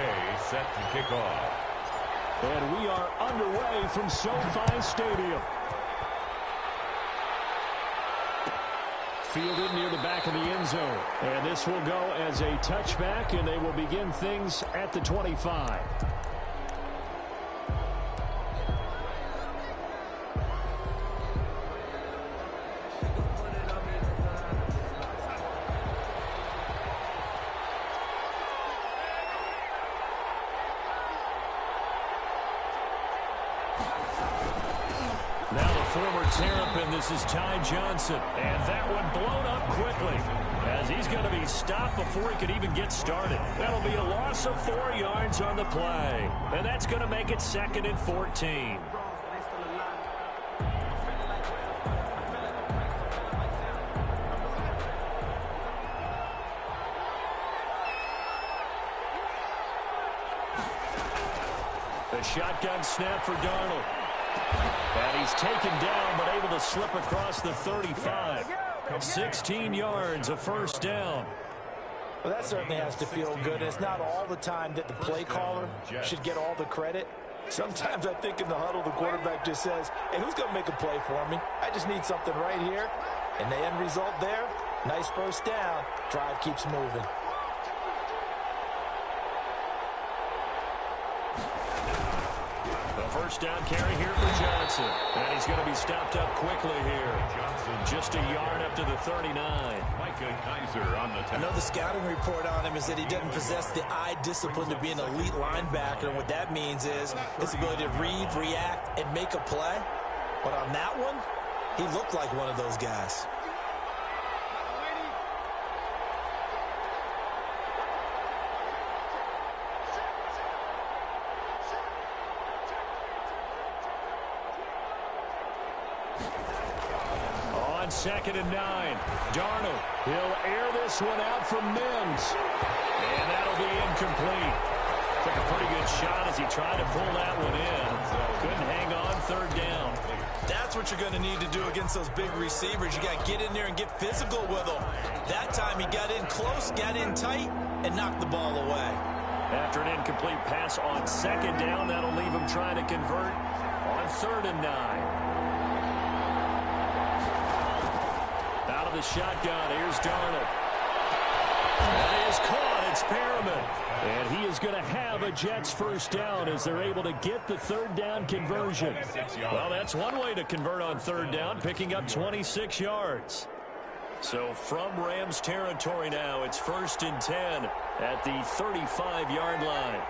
Okay, set to kick off. And we are underway from SoFi Stadium. Fielded near the back of the end zone. And this will go as a touchback, and they will begin things at the 25. Now the former Terrapin, this is Ty Johnson. And that one blown up quickly as he's going to be stopped before he could even get started. That'll be a loss of 4 yards on the play. And that's going to make it 2nd and 14. The shotgun snap for Darnold. And he's taken down, but able to slip across the 35. 16 yards, a first down. Well, that certainly has to feel good. It's not all the time that the play caller should get all the credit. Sometimes I think in the huddle, the quarterback just says, hey, who's going to make a play for me? I just need something right here. And the end result there, nice first down. Drive keeps moving. First down carry here for Johnson. And he's going to be stopped up quickly here. Johnson just a yard up to the 39. Micah Kaiser on the tackle. I know the scouting report on him is that he doesn't possess the eye discipline to be an elite linebacker. And what that means is his ability to read, react, and make a play. But on that one, he looked like one of those guys. On 2nd and 9, Darnold. He'll air this one out from Mims. And that'll be incomplete. Took a pretty good shot as he tried to pull that one in. Couldn't hang on, 3rd down. That's what you're going to need to do against those big receivers. You got to get in there and get physical with them. That time he got in close, got in tight, and knocked the ball away. After an incomplete pass on 2nd down, that'll leave him trying to convert on 3rd and 9. Out of the shotgun, here's Darnold. That is caught, it's Perriman. And he is going to have a Jets first down as they're able to get the 3rd down conversion. Well, that's one way to convert on 3rd down, picking up 26 yards. So from Rams territory now, it's 1st and 10 at the 35-yard line.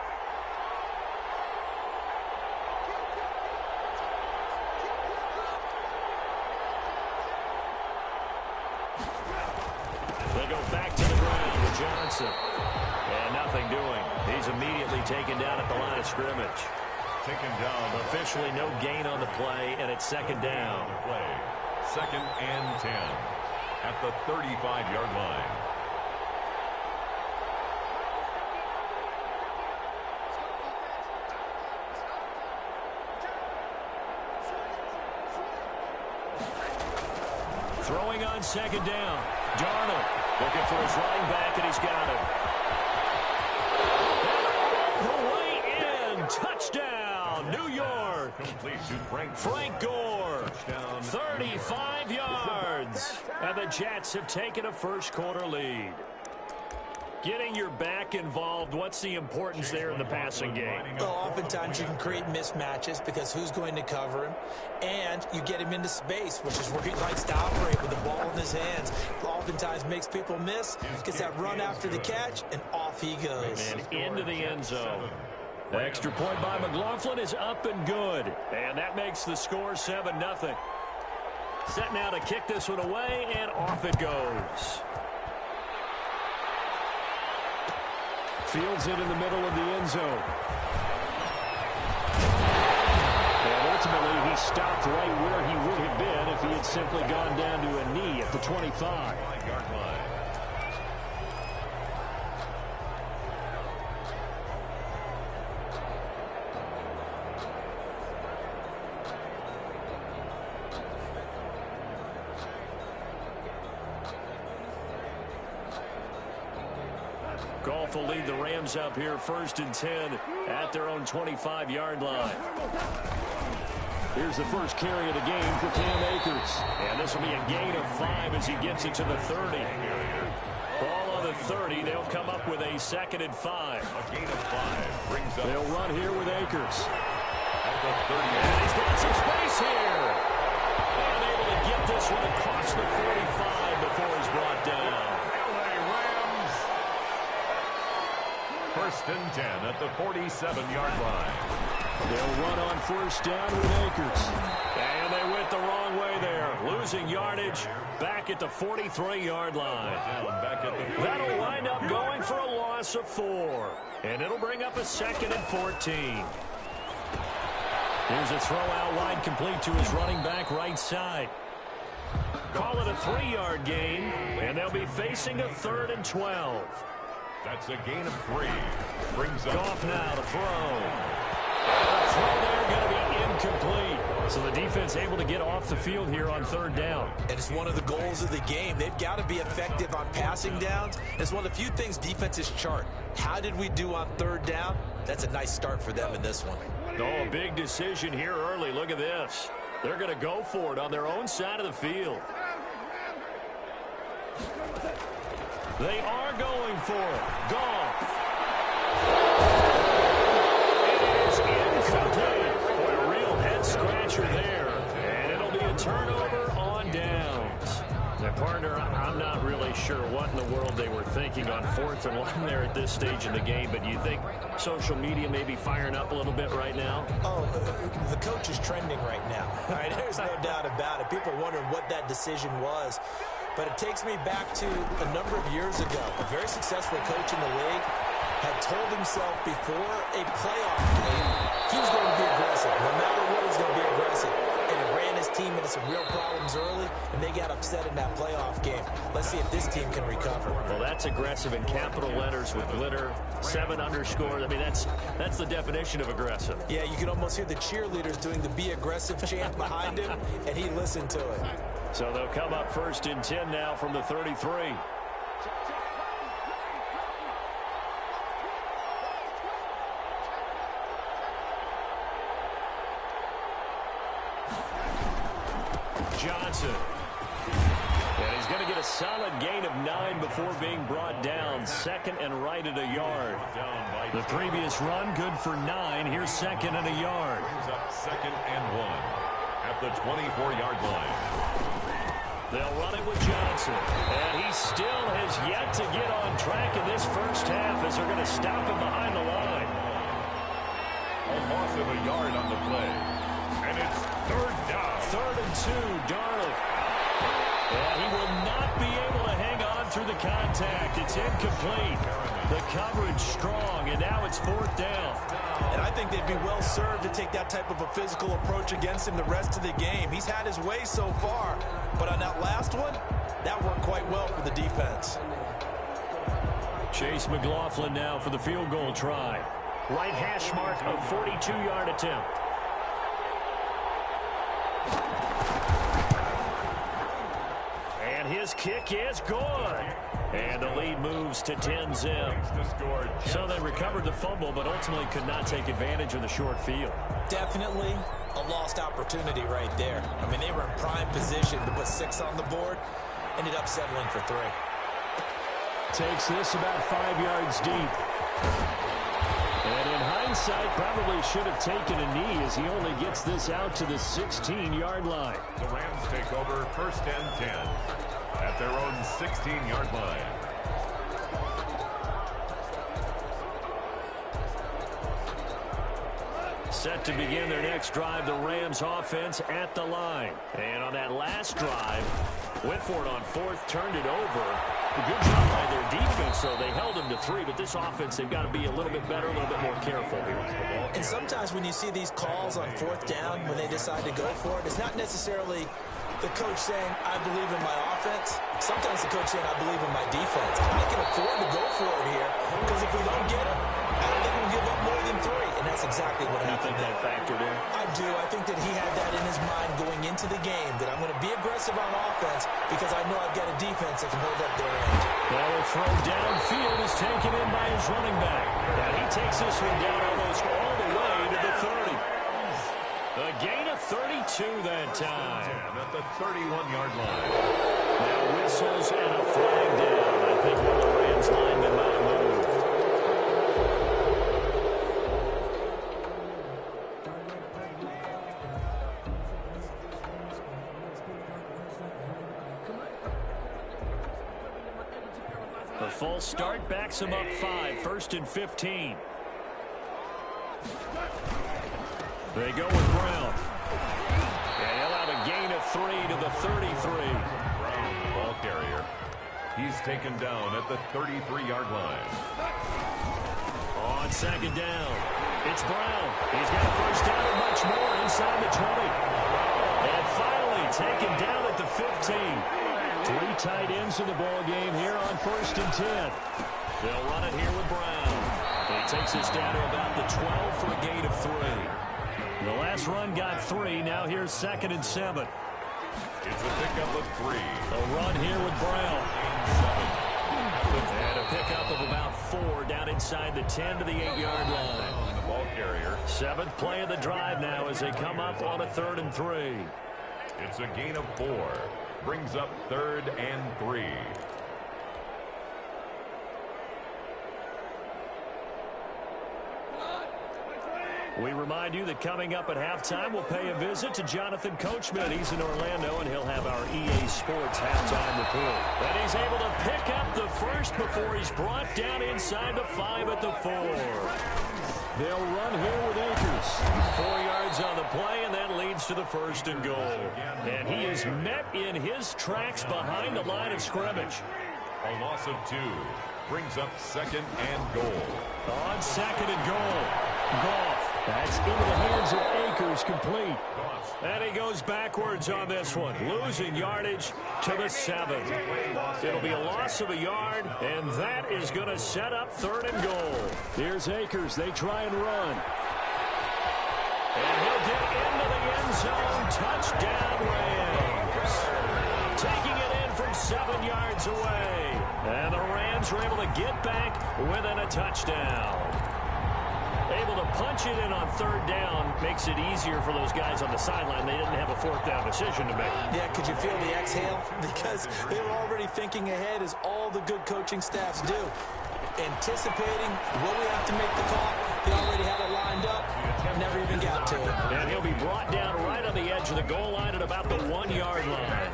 They go back to the ground with Johnson. And nothing doing. He's immediately taken down at the line of scrimmage. Taken down. Officially no gain on the play, and it's 2nd down. Play. 2nd and 10 at the 35-yard line. Throwing on 2nd down. Darnold looking for his running back, and he's got it. The way in. Touchdown, New York. Complete to Frank Gore. 35 yards. And the Jets have taken a first-quarter lead. Getting your back involved, what's the importance there in the passing game? Well, oftentimes you can create mismatches because who's going to cover him, and you get him into space, which is where he likes to operate with the ball in his hands. Oftentimes makes people miss, gets that run after the catch, and off he goes. And into the end zone. The extra point by McLaughlin is up and good, and that makes the score 7-0. Set now to kick this one away, and off it goes. Fields it in the middle of the end zone. And ultimately, he stopped right where he would have been if he had simply gone down to a knee at the 25. Goff will lead the Rams up here 1st and 10 at their own 25-yard line. Here's the first carry of the game for Cam Akers. And this will be a gain of 5 as he gets it to the 30. Ball on the 30. They'll come up with a 2nd and 5. A gain of 5 brings up. They'll run here with Akers. At the 30. And he's got some space here. And able to get this one across the 45 before he's brought down. LA Rams. 1st and 10 at the 47-yard line. They'll run on 1st down with Akers. And they went the wrong way there. Losing yardage back at the 43-yard line. That'll wind up going for a loss of 4. And it'll bring up a 2nd and 14. Here's a throw out wide complete to his running back right side. Call it a 3-yard gain. And they'll be facing a 3rd and 12. That's a gain of 3. Brings up. Goff now to throw. The throw there going to be incomplete. So the defense able to get off the field here on 3rd down. And it's one of the goals of the game. They've got to be effective on passing downs. It's one of the few things defenses chart. How did we do on 3rd down? That's a nice start for them in this one. Oh, a big decision here early. Look at this. They're going to go for it on their own side of the field. They are going for it. Goff. Boy, a real head-scratcher there. And it'll be a turnover on downs. Now, partner, I'm not really sure what in the world they were thinking on 4th and 1 there at this stage in the game, but you think social media may be firing up a little bit right now? Oh, the coach is trending right now. All right, there's no doubt about it. People wondering what that decision was. But it takes me back to a number of years ago. A very successful coach in the league had told himself before a playoff game he was going to be aggressive. No matter what, he's going to be aggressive. And he ran his team into some real problems early, and they got upset in that playoff game. Let's see if this team can recover. Well, that's aggressive in capital letters with glitter, 7 underscores. I mean, that's the definition of aggressive. Yeah, you can almost hear the cheerleaders doing the be aggressive chant behind him, and he listened to it. So they'll come up 1st and 10 now from the 33. Johnson. And he's going to get a solid gain of 9 before being brought down. 2nd and right at a yard. The previous run good for 9. Here's 2nd and a yard. Brings up 2nd and 1 at the 24-yard line. They'll run it with Johnson. And he still has yet to get on track in this first half as they're going to stop him behind the line. A loss of a yard on the play. And it's 3rd down. 3rd and 2, Darnold. And he will not be able to hang on through the contact. It's incomplete. The coverage strong, and now it's 4th down. And I think they'd be well served to take that type of a physical approach against him the rest of the game. He's had his way so far, but on that last one, that worked quite well for the defense. Chase McLaughlin now for the field goal try. Right hash mark of 42-yard attempt. And his kick is good. And the lead moves to 10-zip. So they recovered the fumble, but ultimately could not take advantage of the short field. Definitely a lost opportunity right there. I mean, they were in prime position to put 6 on the board. Ended up settling for 3. Takes this about 5 yards deep. And in hindsight, probably should have taken a knee as he only gets this out to the 16-yard line. The Rams take over 1st and 10 at their own 16-yard line. Set to begin their next drive, the Rams offense at the line. And on that last drive, went for it on 4th, turned it over. A good job by their defense, though. They held them to 3, but this offense, they've got to be a little bit better, a little bit more careful here. And sometimes when you see these calls on 4th down, when they decide to go for it, it's not necessarily the coach saying, I believe in my offense. Sometimes the coach saying, I believe in my defense. I can afford to go for it here, because if we don't get it, I don't think we'll give up more than 3. And that's exactly what happened. You think that factored in? I do. I think that he had that in his mind going into the game, that I'm going to be aggressive on offense because I know I've got a defense that can hold up their end. Well, a throw downfield is taken in by Rams running back. And he takes this one down almost all the way to the 30. A gain of 32 that time. At the 31-yard line. Now whistles and a flag down. I think one of the Rams linemen might have moved. The false start backs him up 5, 1st and 15. They go with Brown. And he'll have a gain of 3 to the 33. Brown, ball carrier. He's taken down at the 33-yard line. On 2nd down, it's Brown. He's got a first down and much more inside the 20. And finally taken down at the 15. 3 tight ends in the ball game here on 1st and 10. They'll run it here with Brown. He takes this down to about the 12 for a gain of 3. The last run got 3. Now here's 2nd and 7. It's a pickup of 3. A run here with Brown. And a pickup of about 4 down inside the 10 to the 8-yard line. The ball carrier. 7th play of the drive now as they come up on a 3rd and 3. It's a gain of 4. Brings up 3rd and 3. We remind you that coming up at halftime, we'll pay a visit to Jonathan Coachman. He's in Orlando, and he'll have our EA Sports halftime report. And he's able to pick up the first before he's brought down inside the 5 at the 4. They'll run here with Akers. 4 yards on the play, and that leads to the 1st and goal. And he is met in his tracks behind the line of scrimmage. A loss of 2. Brings up 2nd and goal. On 2nd and goal. Goff. That's into the hands of Akers, complete. And he goes backwards on this one, losing yardage to the 7. It'll be a loss of a yard, and that is going to set up 3rd and goal. Here's Akers. They try and run. And he'll get into the end zone. Touchdown, Rams. Taking it in from 7 yards away. And the Rams were able to get back within a touchdown. Able to punch it in on 3rd down makes it easier for those guys on the sideline. They didn't have a 4th down decision to make. Yeah, could you feel the exhale? Because they were already thinking ahead, as all the good coaching staffs do. Anticipating, will we have to make the call? They already had it lined up. Never even got to it. And he'll be brought down right on the edge of the goal line at about the 1-yard line.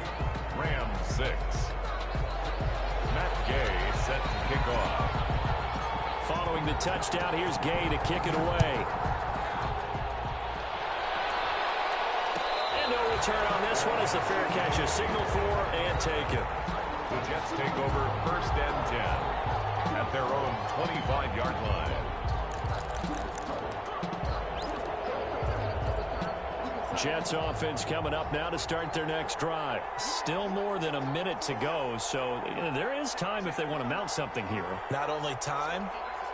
Rams 6. Matt Gay set to kick off. Following the touchdown, here's Gay to kick it away. And no return on this one as the fair catch is signaled for and taken. The Jets take over 1st and 10 at their own 25-yard line. Jets offense coming up now to start their next drive. Still more than a minute to go, so there is time if they want to mount something here. Not only time,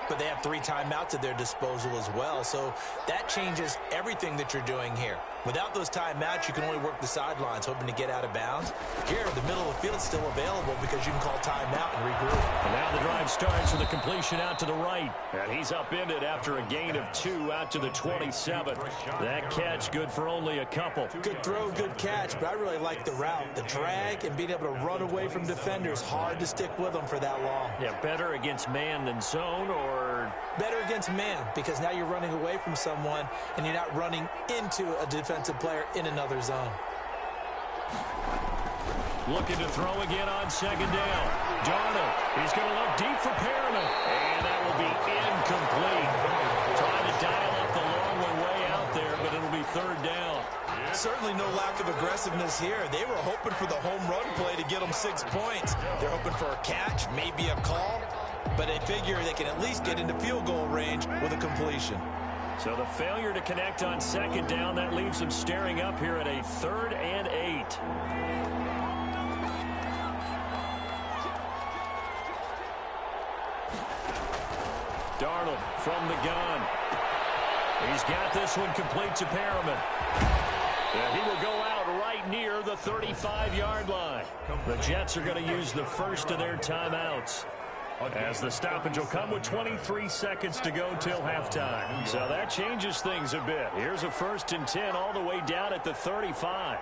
but they have 3 timeouts at their disposal as well. So that changes everything that you're doing here. Without those timeouts, you can only work the sidelines, hoping to get out of bounds. Here, the middle of the field is still available because you can call timeout and regroup. And now the drive starts with a completion out to the right. And he's upended after a gain of 2 out to the 27. That catch good for only a couple. Good throw, good catch, but I really like the route. The drag and being able to run away from defenders, hard to stick with them for that long. Yeah, better against man than zone, or better against man, because now you're running away from someone and you're not running into a defensive player in another zone. Looking to throw again on 2nd down. Darnold, he's going to look deep for Perriman. And that will be incomplete. Trying to dial up the long one way out there, but it'll be 3rd down. Certainly no lack of aggressiveness here. They were hoping for the home run play to get them 6 points. They're hoping for a catch, maybe a call, but they figure they can at least get into field goal range with a completion. So the failure to connect on 2nd down, that leaves them staring up here at a 3rd and 8. Darnold from the gun. He's got this one complete to Perriman. And he will go out right near the 35-yard line. The Jets are going to use the first of their timeouts. As the stoppage will come with 23 seconds to go till halftime. So that changes things a bit. Here's a 1st and 10 all the way down at the 35.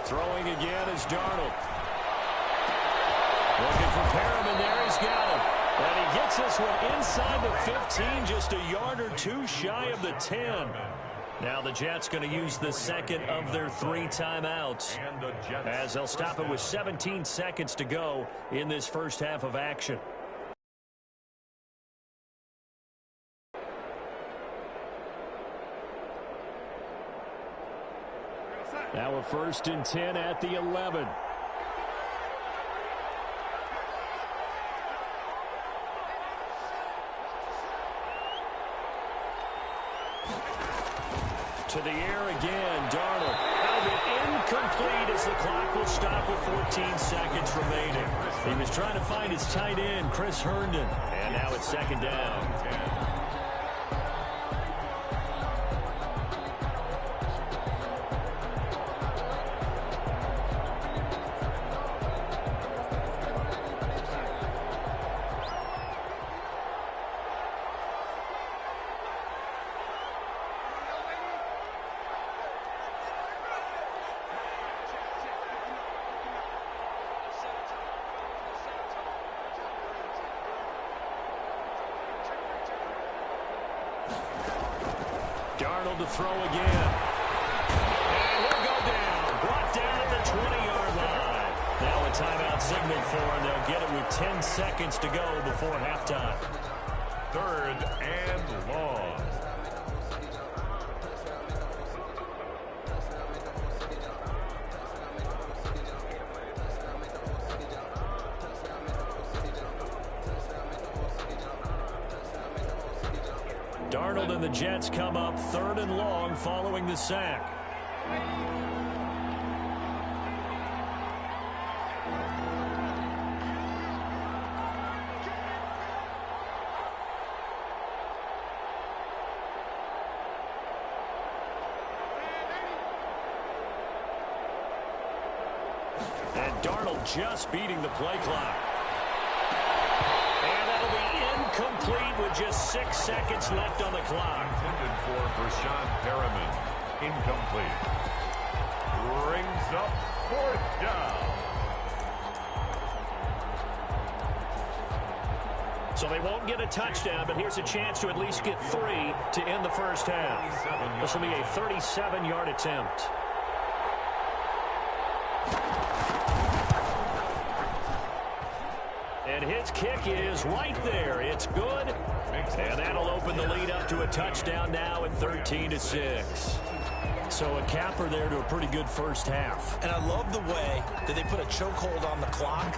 Throwing again is Darnold. Looking for Perriman there. He's got him. And he gets this one inside the 15, just a yard or two shy of the 10. Now the Jets going to use the second of their 3 timeouts, as they'll stop it with 17 seconds to go in this first half of action. Now a 1st and 10 at the 11. To the air again, Darnold. That'll be incomplete as the clock will stop with 14 seconds remaining. He was trying to find his tight end, Chris Herndon. And now it's 2nd down. Darnold to throw again. And he'll go down. Brought down at the 20-yard line. Now a timeout signal for him. They'll get it with 10 seconds to go before halftime. 3rd and long. Darnold and the Jets come up 3rd and long following the sack. And Darnold just beating the play clock. Complete with just 6 seconds left on the clock. Intended for Rashawn Perriman. Incomplete. Brings up 4th down. So they won't get a touchdown, but here's a chance to at least get 3 to end the first half. This will be a 37-yard attempt. And his kick is right there. It's good. And that'll open the lead up to a touchdown now at 13-6. So a capper there to a pretty good first half. And I love the way that they put a chokehold on the clock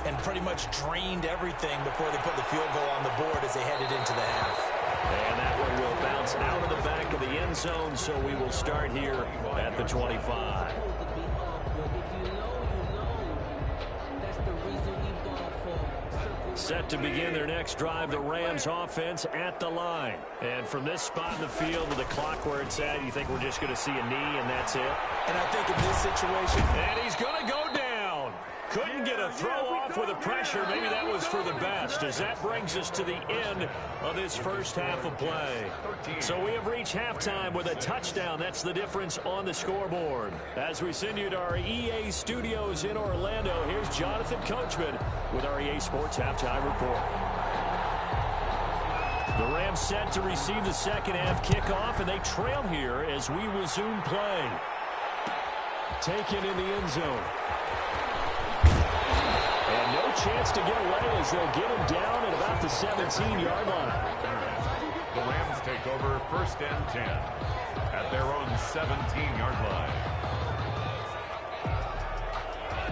and pretty much drained everything before they put the field goal on the board as they headed into the half. And that one will bounce out of the back of the end zone, so we will start here at the 25. Set to begin their next drive, the Rams offense at the line. And from this spot in the field with the clock where it's at, you think we're just going to see a knee and that's it? And I think in this situation... And he's going to go down. Couldn't get a throw off with the pressure. Maybe that was for the best, as that brings us to the end of this first half of play. So we have reached halftime with a touchdown. That's the difference on the scoreboard. As we send you to our EA studios in Orlando, here's Jonathan Coachman with our EA Sports Halftime Report. The Rams set to receive the second half kickoff, and they trail here as we resume play. Taken in the end zone. And no chance to get away as they'll get him down at about the 17-yard line. The Rams take over 1st and 10 at their own 17-yard line.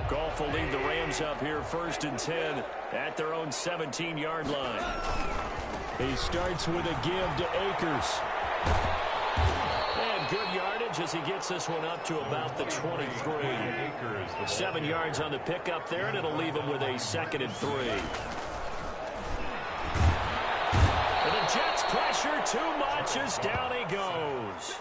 Goff will lead the Rams up here 1st and 10 at their own 17-yard line. He starts with a give to Akers. And good yardage as he gets this one up to about the 23. 7 yards on the pickup there, and it'll leave him with a 2nd and 3. And the Jets pressure too much as down he goes.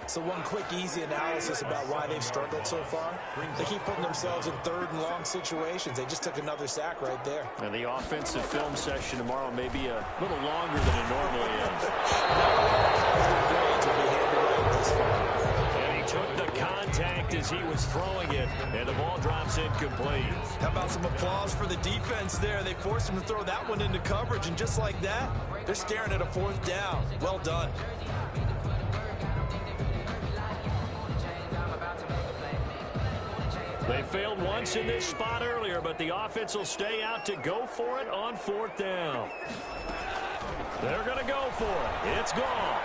So one quick, easy analysis about why they've struggled so far. They keep putting themselves in 3rd and long situations. They just took another sack right there. And the offensive film session tomorrow may be a little longer than it normally is. Grades will be handed out this far. And he took the contact as he was throwing it, and the ball drops incomplete. How about some applause for the defense there? They forced him to throw that one into coverage, and just like that, they're staring at a 4th down. Well done. They failed once in this spot earlier, but the offense will stay out to go for it on 4th down. They're going to go for it. It's gone.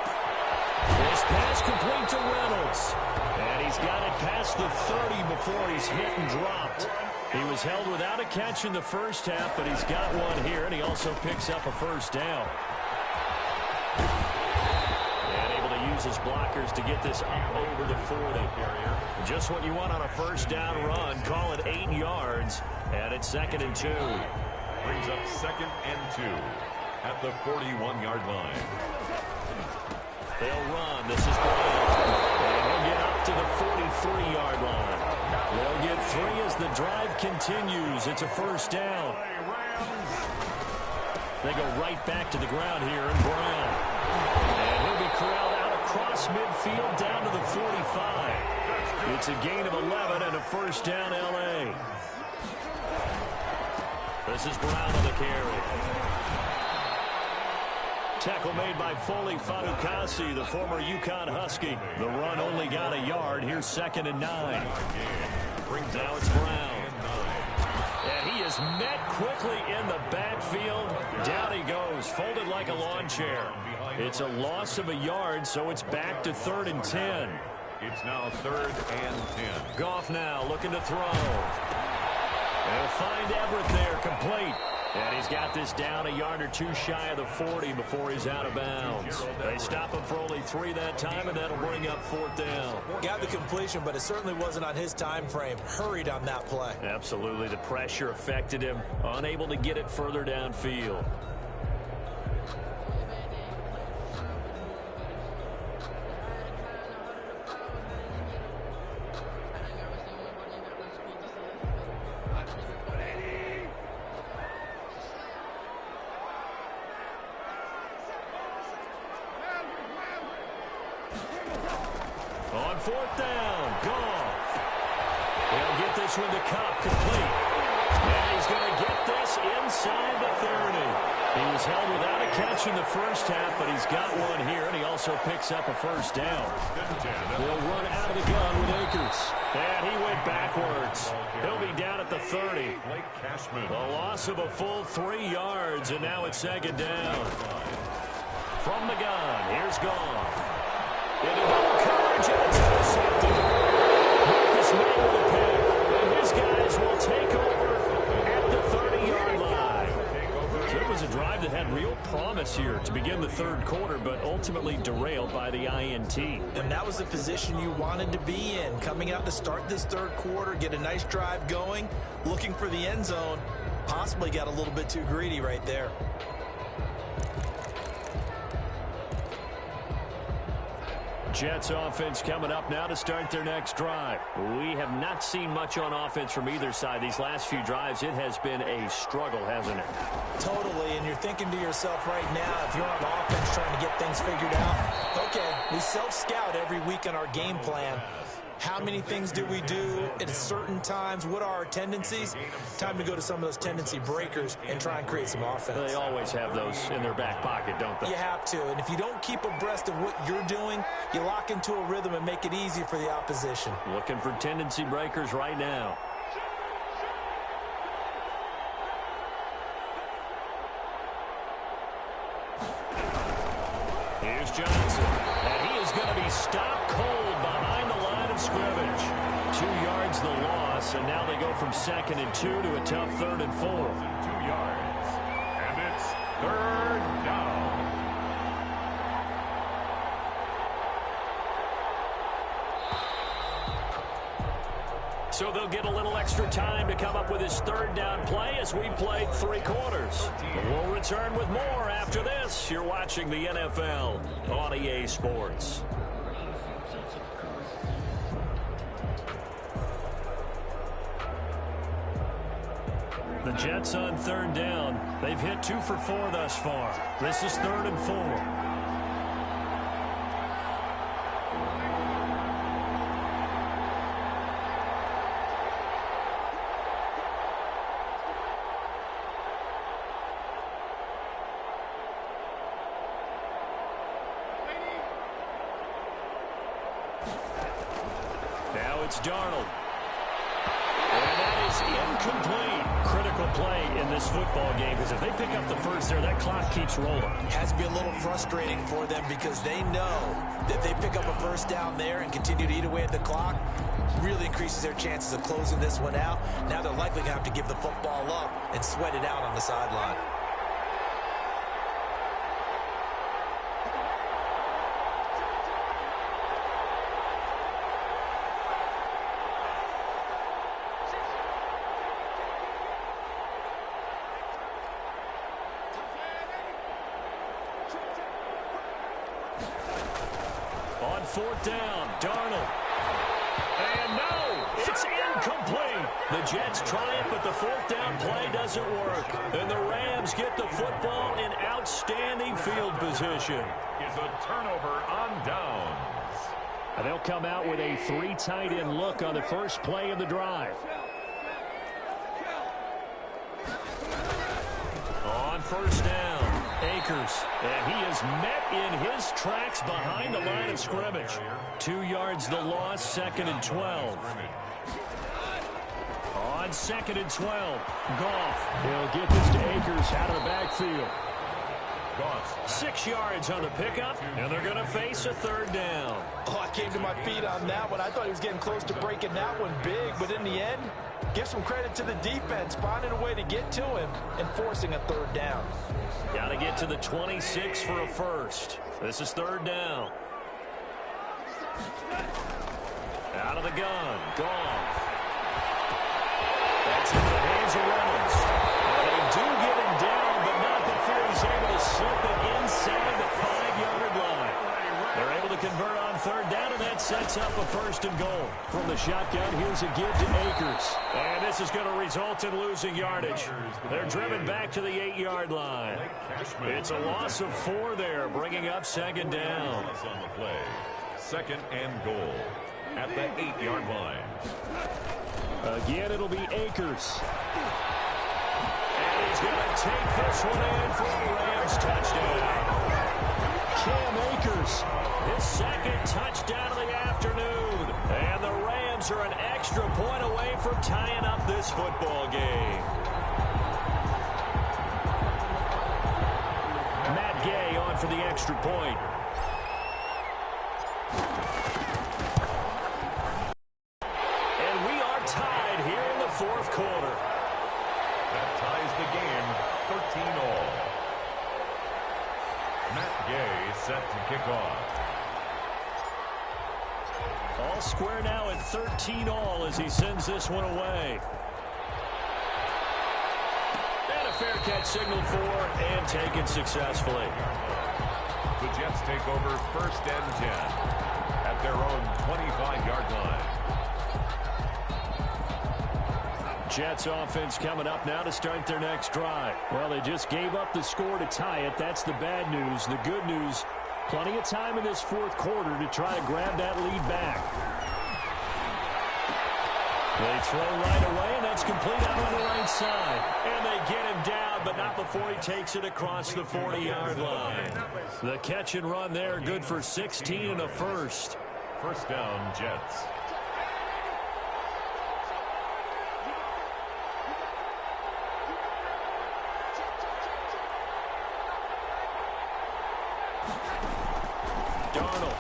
This pass complete to Reynolds. And he's got it past the 30 before he's hit and dropped. He was held without a catch in the first half, but he's got one here, and he also picks up a 1st down. And able to use his blockers to get this up over the 40. Just what you want on a 1st down run. Call it 8 yards, and it's 2nd and 2. Brings up 2nd and 2 at the 41-yard line. They'll run. This is Brown. And he'll get up to the 43-yard line. They'll get 3 as the drive continues. It's a 1st down. They go right back to the ground here, and Brown. And he'll be corralled out across midfield down to the 45. It's a gain of 11 and a 1st down, L.A. This is Brown on the carry. Tackle made by Foley Fatukasi, the former UConn Husky. The run only got a yard. Here's 2nd and 9. Now it's Brown. And he is met quickly in the backfield. Down he goes, folded like a lawn chair. It's a loss of a yard, so it's back to 3rd and 10. It's now 3rd and 10. Goff now looking to throw. They'll find Everett there, complete. And he's got this down a yard or 2 shy of the 40 before he's out of bounds. They stop him for only 3 that time, and that'll bring up 4th down. Got the completion, but it certainly wasn't on his time frame. Hurried on that play. Absolutely. The pressure affected him. Unable to get it further downfield. On 4th down, Goff. He'll get this one to Cup, complete. And he's going to get this inside the 30. He was held without a catch in the first half, but he's got one here, and he also picks up a 1st down. They'll run out of the gun with Akers. And he went backwards. He'll be down at the 30. A loss of a full 3 yards, and now it's 2nd down. From the gun, here's Goff. Into double coverage, and it's intercepted. Marcus May with a pick, and his guys will take over at the 30-yard line. So it was a drive that had real promise here to begin the 3rd quarter, but ultimately derailed by the INT. And that was the position you wanted to be in. Coming out to start this 3rd quarter, get a nice drive going, looking for the end zone. Possibly got a little bit too greedy right there. Jets offense coming up now to start their next drive. We have not seen much on offense from either side. These last few drives, it has been a struggle, hasn't it? Totally, and you're thinking to yourself right now, if you're on offense trying to get things figured out, okay, we self-scout every week on our game plan. How many things do we do at certain times? What are our tendencies? Time to go to some of those tendency breakers and try and create some offense. They always have those in their back pocket, don't they? You have to, and if you don't keep abreast of what you're doing, you lock into a rhythm and make it easy for the opposition. Looking for tendency breakers right now. Here's Johnson, and he is going to be stopped cold behind the line of scrimmage. 2 yards the loss, and now they go from 2nd and 2 to a tough 3rd and 4. 2 yards, and it's 3rd down. So they'll get a little extra time to come up with his third down play as we played 3 quarters. We'll return with more after this. You're watching the NFL on EA Sports. The Jets on third down. They've hit 2 for 4 thus far. This is 3rd and 4. Now it's Darnold. And that is incomplete. Critical play in this football game, because if they pick up the first there, that clock keeps rolling. Has to be a little frustrating for them because they know that they pick up a first down there and continue to eat away at the clock, really increases their chances of closing this one out. Now they're likely going to have to give the football up and sweat it out on the sideline. On 4th down, Darnold. And no, it's incomplete. The Jets try it, but the 4th down play doesn't work. And the Rams get the football in outstanding field position. Is a turnover on downs. And they'll come out with a 3 tight end look on the first play of the drive. On 1st down, Akers. And he is met in his tracks behind the line of scrimmage. 2 yards the loss, 2nd and 12. On 2nd and 12, Goff. He'll get this to Akers out of the backfield. 6 yards on the pickup, and they're going to face a 3rd down. Oh, I came to my feet on that one. I thought he was getting close to breaking that one big, but in the end, give some credit to the defense, finding a way to get to him and forcing a 3rd down. Got to get to the 26 for a first. This is 3rd down. Out of the gun, Goff. That's in the hands of Reynolds. They do get him down, but not before he's able to slip it inside the 5-yard line. They're able to convert on 3rd down, and that sets up a 1st and goal. From the shotgun, here's a give to Akers. And this is going to result in losing yardage. They're driven back to the 8-yard line. It's a loss of 4 there, bringing up 2nd down. On the play. 2nd and goal at the 8-yard line. Again, it'll be Akers. And he's going to take this one in for a Rams touchdown. Cam Akers, his 2nd touchdown of the afternoon. And the Rams are an extra point away from tying up this football game. Matt Gay on for the extra point. And we are tied here in the 4th quarter. That ties the game 13-all. Matt Gay set to kick off. All square now at 13-all as he sends this one away. And a fair catch signaled for and taken successfully. The Jets take over 1st and 10 at their own 25-yard line. Jets offense coming up now to start their next drive. Well, they just gave up the score to tie it. That's the bad news. The good news, plenty of time in this 4th quarter to try to grab that lead back. They throw right away, and that's complete out on the right side. And they get him down, but not before he takes it across the 40-yard line. The catch and run there, good for 16 and a first. 1st down, Jets. Darnold.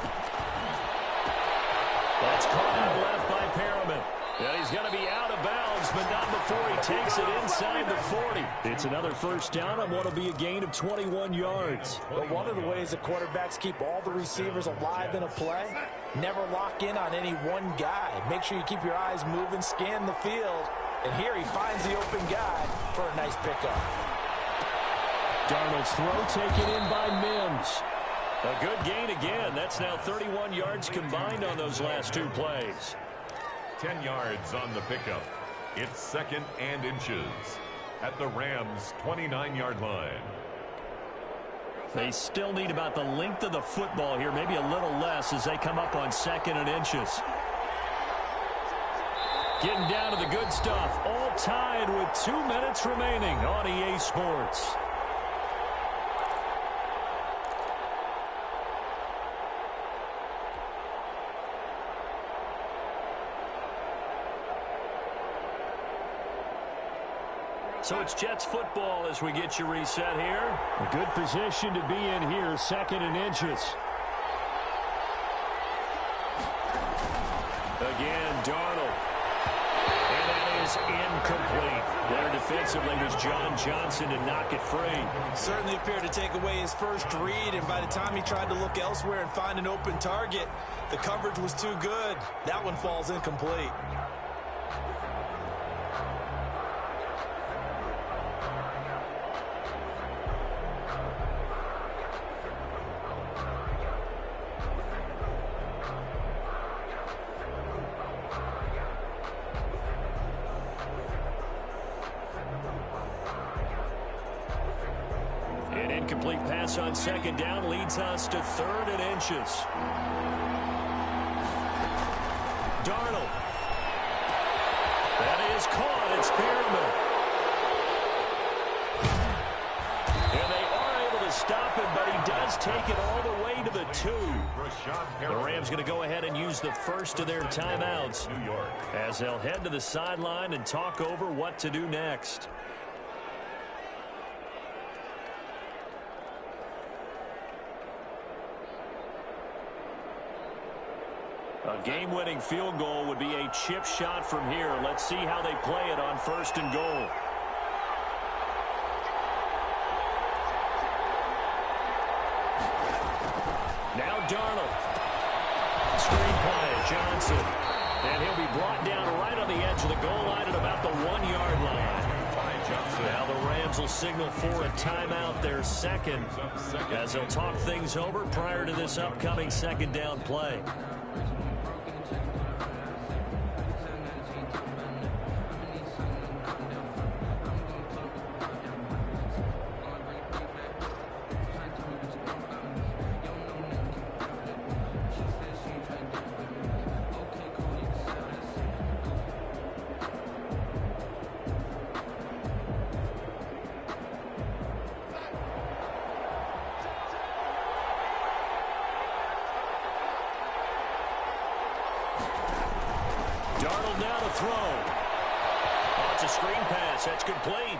That's caught out left by Perriman. And he's going to be out of bounds, but not before before he takes it inside the 40. It's another first down on what will be a gain of 21 yards. But one of the ways that quarterbacks keep all the receivers alive in a play, never lock in on any one guy. Make sure you keep your eyes moving, scan the field. And here he finds the open guy for a nice pickup. Darnold's throw taken in by Mims. A good gain again. That's now 31 yards combined on those last two plays. 10 yards on the pickup. It's 2nd and inches at the Rams' 29-yard line. They still need about the length of the football here, maybe a little less as they come up on 2nd and inches. Getting down to the good stuff. All tied with 2 minutes remaining on EA Sports. So it's Jets football as we get you reset here. A good position to be in here, 2nd and inches. Again, Darnold. And that is incomplete. There defensively was John Johnson to knock it free. Certainly appeared to take away his first read, and by the time he tried to look elsewhere and find an open target, the coverage was too good. That one falls incomplete. An incomplete pass on 2nd down leads us to 3rd and inches. Darnold. That is caught. It's Spearman. And they are able to stop him, but he does take it all the way to the 2. The Rams going to go ahead and use the first of their timeouts New York, as they'll head to the sideline and talk over what to do next. A game-winning field goal would be a chip shot from here. Let's see how they play it on 1st and goal. Now Darnold. Screen play, Johnson. And he'll be brought down right on the edge of the goal line at about the 1-yard line. Now the Rams will signal for a timeout, their 2nd, as they'll talk things over prior to this upcoming 2nd down play. Darnold now to throw. Oh, it's a screen pass. That's complete.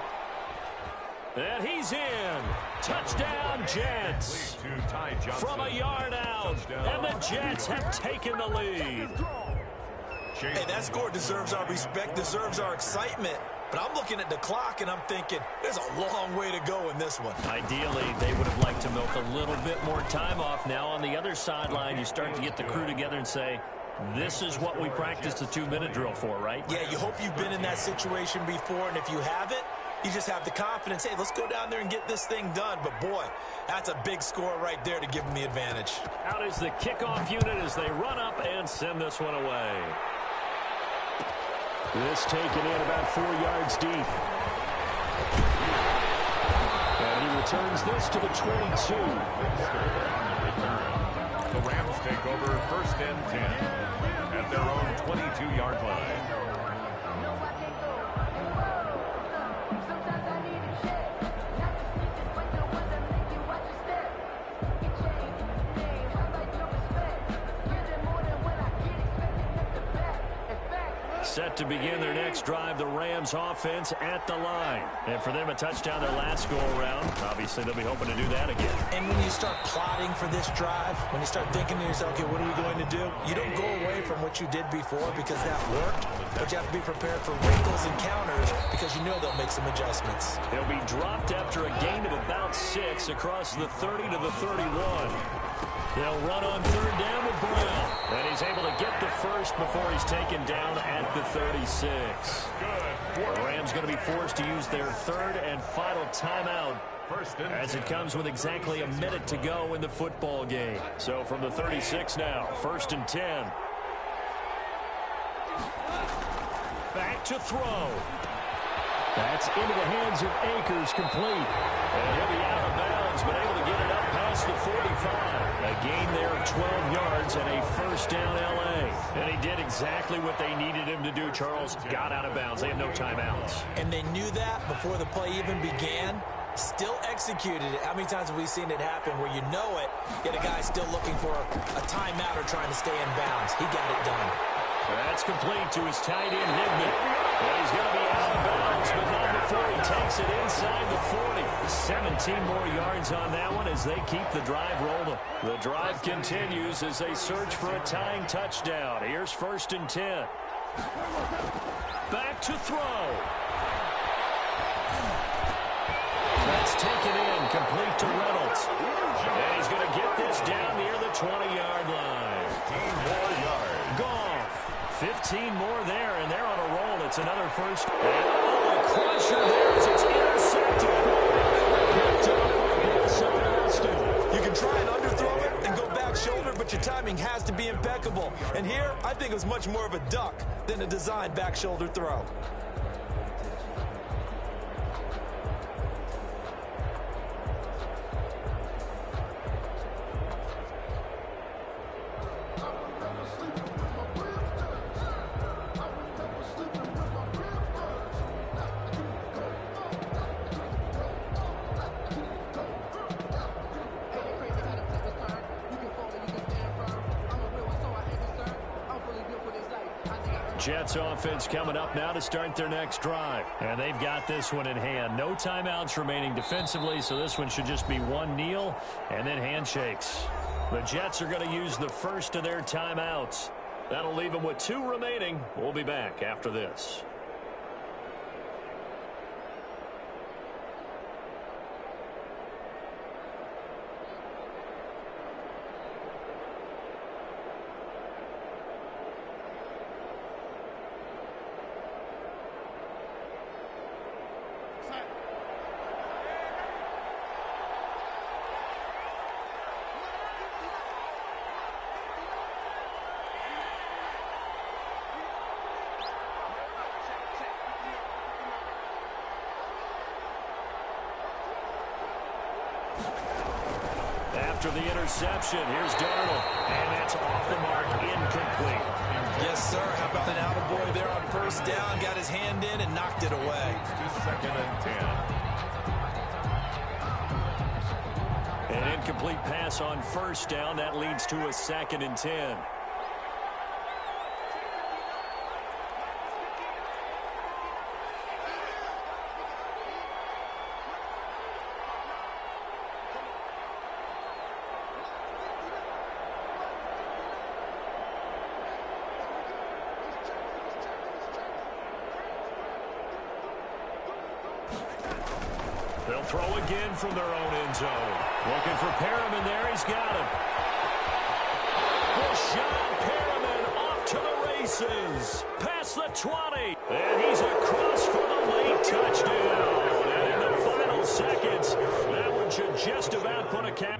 And he's in. Touchdown, Jets. From a yard out. And the Jets have taken the lead. Hey, that score deserves our respect, deserves our excitement. But I'm looking at the clock, and I'm thinking, there's a long way to go in this one. Ideally, they would have liked to milk a little bit more time off. Now on the other sideline, you start to get the crew together and say, this is what we practiced the 2-minute drill for, right? Yeah, you hope you've been in that situation before, and if you haven't, you just have the confidence, hey, let's go down there and get this thing done. But, boy, that's a big score right there to give them the advantage. Out is the kickoff unit as they run up and send this one away. This taken in about 4 yards deep. And he returns this to the 22. the Rams take over 1st and 10 at their own 22-yard line. set to begin their next drive, the Rams offense at the line. And for them, a touchdown their last go-around. Obviously, they'll be hoping to do that again. And when you start plotting for this drive, when you start thinking to yourself, okay, what are we going to do? You don't go away from what you did before because that worked, but you have to be prepared for wrinkles and counters because you know they'll make some adjustments. They'll be dropped after a gain of about 6 across the 30 to the 31. They'll run on third down with Brown. And he's able to get the first before he's taken down at the 36. The Rams going to be forced to use their third and final timeout as it comes with exactly a minute to go in the football game. So from the 36 now, 1st and 10. Back to throw. That's into the hands of Akers, complete. And he'll be out of bounds, but able to get it up past the 45. A gain there of 12 yards and a first down L.A. And he did exactly what they needed him to do, Charles. Got out of bounds. They have no timeouts. And they knew that before the play even began. Still executed it. How many times have we seen it happen where you know it, yet a guy still looking for a timeout or trying to stay in bounds? He got it done. That's complete to his tight end, Higman. And he's going to be out of bounds, but not before he takes it inside the 40. 17 more yards on that one as they keep the drive rolling. The drive continues as they search for a tying touchdown. Here's 1st and 10. Back to throw. That's taken in, complete to Reynolds. And he's going to get this down near the 20-yard line. 15 more yards. Gone. 15 more there, and they're on a roll. It's another first. And a crusher there as it's intercepted. Picked up by Austin. You can try and underthrow it and go back shoulder, but your timing has to be impeccable. And here, I think it was much more of a duck than a designed back shoulder throw. Jets offense coming up now to start their next drive. And they've got this one in hand. No timeouts remaining defensively, so this one should just be one kneel and then handshakes. The Jets are going to use the first of their timeouts. That'll leave them with 2 remaining. We'll be back after this. After the interception, here's Darnold. And that's off the mark, incomplete. Yes, sir. How about an attaboy there on first down? Got his hand in and knocked it away. To 2nd and 10. An incomplete pass on first down. That leads to a 2nd and 10. They'll throw again from their own end zone. Looking for Perriman there. He's got him. Rashad Perriman off to the races. Past the 20. And he's across for the late touchdown. And in the final seconds, that one should just about put a cap.